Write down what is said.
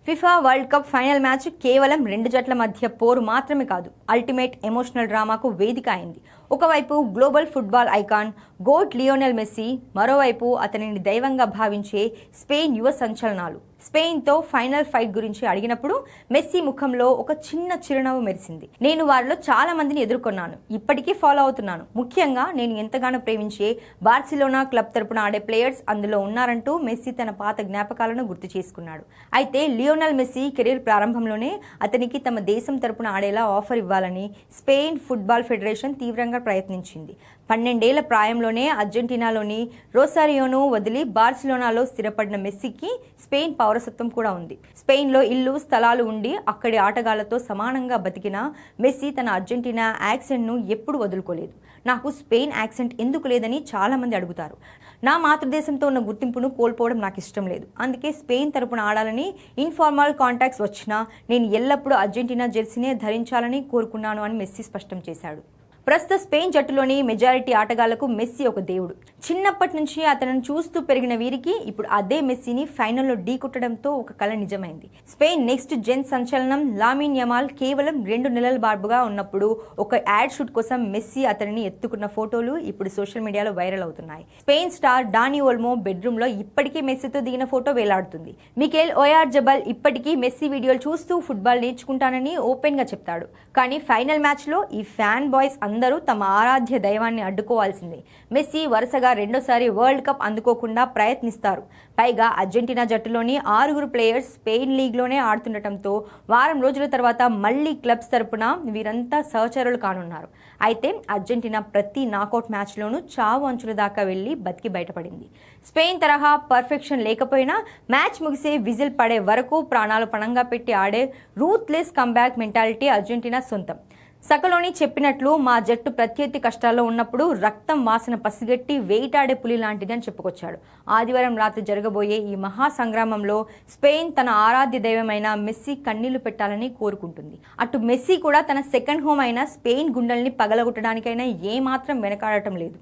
FIFA world cup final match కేవలం రెండు జట్ల మధ్య పోరు మాత్రమే కాదు, అల్టిమేట్ ఎమోషనల్ డ్రామాకు వేదిక అయింది. ఒకవైపు global football icon GOAT Lionel Messi, మరోవైపు అతనిని దైవంగా భావించే స్పెయిన్ యువ సంచలనాలు. స్పెయిన్తో ఫైనల్ ఫైట్ గురించి అడిగినప్పుడు మెస్సీ ముఖంలో ఒక చిన్న చిరునవ్వు మెరిసింది. నేను వారిలో చాలా మందిని ఎదుర్కొన్నాను, ఇప్పటికీ ఫాలో అవుతున్నాను. ముఖ్యంగా నేను ఎంతగానో ప్రేమించే బార్సిలోనా క్లబ్ తరపున ఆడే ప్లేయర్స్ అందులో ఉన్నారంటూ మెస్సీ తన పాత జ్ఞాపకాలను గుర్తు చేసుకున్నాడు. అయితే లియోనెల్ మెస్సీ కెరీర్ ప్రారంభంలోనే అతనికి తమ దేశం తరపున ఆడేలా ఆఫర్ ఇవ్వాలని స్పెయిన్ ఫుట్బాల్ ఫెడరేషన్ తీవ్రంగా ప్రయత్నించింది. 12 ఏళ్ల ప్రాయంలోనే అర్జెంటీనాలోని రోసారియోను వదిలి బార్సిలోనాలో స్థిరపడిన మెస్సీకి స్పెయిన్ పౌరసత్వం కూడా ఉంది. స్పెయిన్లో ఇల్లు స్థలాలు ఉండి అక్కడి ఆటగాళ్లతో సమానంగా బతికిన మెస్సీ తన అర్జెంటీనా యాక్సెంట్ను ఎప్పుడు వదులుకోలేదు. నాకు స్పెయిన్ యాక్సెంట్ ఎందుకు లేదని చాలా మంది అడుగుతారు. నా మాతృదేశంతో ఉన్న గుర్తింపును కోల్పోవడం నాకు ఇష్టం లేదు. అందుకే స్పెయిన్ తరపున ఆడాలని ఇన్ఫార్మల్ కాంటాక్ట్స్ వచ్చినా నేను ఎల్లప్పుడూ అర్జెంటీనా జెర్సీనే ధరించాలని కోరుకున్నాను అని మెస్సీ స్పష్టం చేశాడు. ప్రస్తుత స్పెయిన్ జట్టులోని మెజారిటీ ఆటగాళ్లకు మెస్సీ ఒక దేవుడు. చిన్నప్పటి నుంచి అతను చూస్తూ పెరిగిన వీరికి ఇప్పుడు అదే మెస్సీని ఫైనల్లో ఢీకొట్టడంతో ఒక కల నిజమైంది. స్పెయిన్ నెక్స్ట్ జెన్ సంచలనం లామిన్ యమాల్ కేవలం 2 నెలల బాబుగా ఉన్నప్పుడు ఒక యాడ్ షూట్ కోసం మెస్సీ అతనిని ఎత్తుకున్న ఫోటోలు ఇప్పుడు సోషల్ మీడియాలో వైరల్ అవుతున్నాయి. Spain star Danny Olmo bedroom లో ఇప్పటికీ మెస్సీతో దిగిన ఫోటో వేలాడుతుంది. మికేల్ ఓయార్జబల్ ఇప్పటికీ మెస్సీ వీడియోలు చూస్తూ ఫుట్బాల్ నేర్చుకుంటానని ఓపెన్ గా చెప్తాడు. కానీ ఫైనల్ మ్యాచ్ లో ఈ ఫ్యాన్ బాయ్స్ అందరూ తమ ఆరాధ్య దైవాన్ని అడ్డుకోవాల్సిందే. మెస్సీ వరుసగా రెండోసారి వరల్డ్ కప్ అందుకోకుండా ప్రయత్నిస్తారు. పైగా అర్జెంటీనా జట్టులోని 6 ప్లేయర్స్ స్పెయిన్ లీగ్లోనే ఆడుతుండటంతో వారం రోజుల తర్వాత మళ్లీ క్లబ్స్ తరపున వీరంతా సహచరులు కానున్నారు. అయితే అర్జెంటీనా ప్రతి నాకౌట్ మ్యాచ్లోనూ చావు అంచుల దాకా వెళ్లి బతికి బయటపడింది. స్పెయిన్ తరహా పర్ఫెక్షన్ లేకపోయినా మ్యాచ్ ముగిసే విజిల్ పడే వరకు ప్రాణాలు పణంగా పెట్టి ఆడే రూత్లెస్ కంబ్యాక్ మెంటాలిటీ అర్జెంటీనా సొంతం. సకలోని చెప్పినట్లు మా జట్టు ప్రత్యర్థి కష్టాల్లో ఉన్నప్పుడు రక్తం వాసన పసిగట్టి వేటాడే పులి లాంటిది అని చెప్పుకొచ్చాడు. ఆదివారం రాత్రి జరగబోయే ఈ మహా సంగ్రామంలో స్పెయిన్ తన ఆరాధ్య దైవమైన మెస్సీ కన్నీళ్లు పెట్టాలని కోరుకుంటుంది. అటు మెస్సీ కూడా తన సెకండ్ హోమ్ అయిన స్పెయిన్ గుండెల్ని పగలగొట్టడానికైనా ఏమాత్రం వెనకాడటం లేదు.